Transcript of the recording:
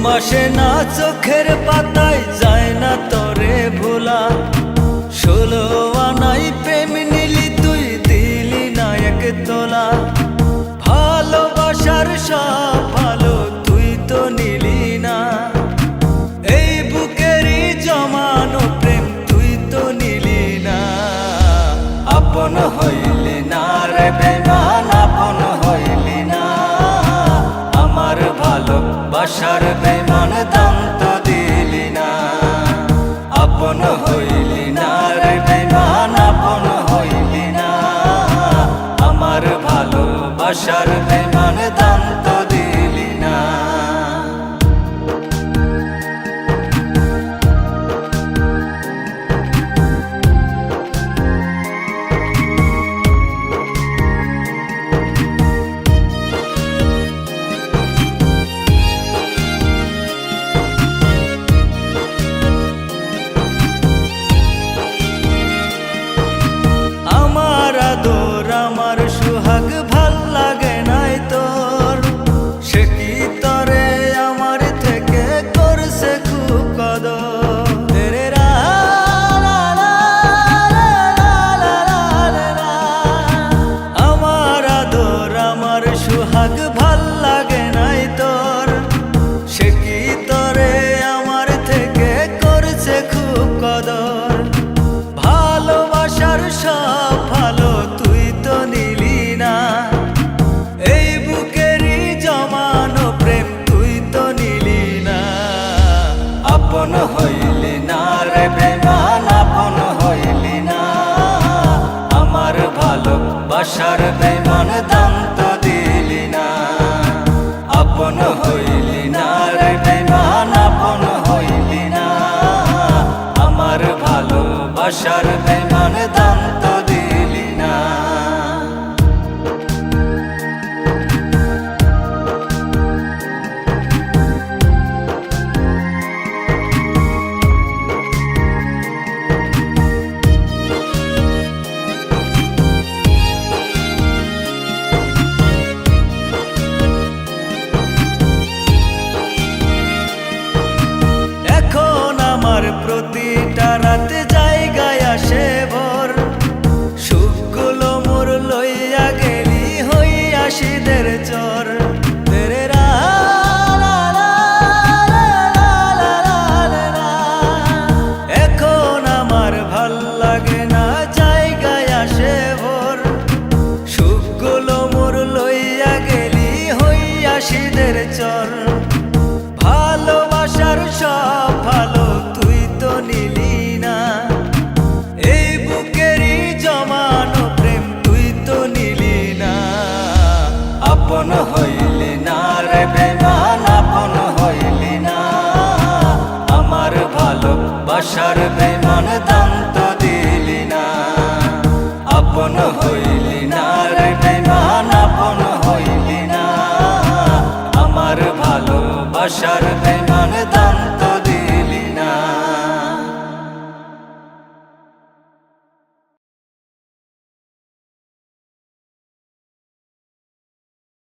আসে না চোখের পাতায়, যায় না তোরে ভোলা। 16 আনাই প্রেম নিলি তুই, দিলি না এক তোলা। ভালোবাসার সব ভালো তুই তো নিলি না, এই বুকেরই জমানো প্রেম তুই তো নিলি না। আপন হইলি না রে বেমান, আপন হইলি না। আমার ভালোবাসার বেমান দাম তো দিলি না। আপন হইলি না রে বেমান, আপন হইলি না। আমার ভালোবাসার বেমান দাম তো দিলি না। আমার আদর আমার সুহাগ ভাল লাগে নাই তোর, সে কি তরে আমার থেকে করছে খুব কদর। তেরে রা লা লা লা লা লা লা। আমার আদর আমার সুহাগ ভাল লাগে নাই তোর, সে কি তরে আমার থেকে করছে খুব কদর। ভালোবাসার সব ভালো তুই তো নিলি না, এই বুকেরই জমানো প্রেম তুই তো নিলি না। আপন হইলি না রে বেমান, আপন হইলি না। আমার ভালোবাসার বেমান দাম তো দিলি না। আপন হইলি না রে বেমান, আপন হইলি না। আমার ভালোবাসার বেমান দাম তো দিলি না। এখন আমার প্রতিটা রাতে জায়গায় আসে ভোর, সুখগুলো মোর লইয়া গেলি হইয়া শীতের চর। তেরে রা লা লা লা লা লা লা। এখন আমার ভাল লাগে না জায়গায় আসে ভোর, সুখগুলো মোর লইয়া গেলি হইয়া শীতের চর। ভালোবাসার সব ভালো তুই তো নিলি না, এই বুকেরই জমানো প্রেম তুই তো নিলি না। আপন হইলি না রে বেমান, আপন হইলি না। আমার ভালোবাসার বেমান দাম তো দিলি না। আপন হইলি না রে বেমান, আপন হইলি না। আমার ভালোবাসার বেমান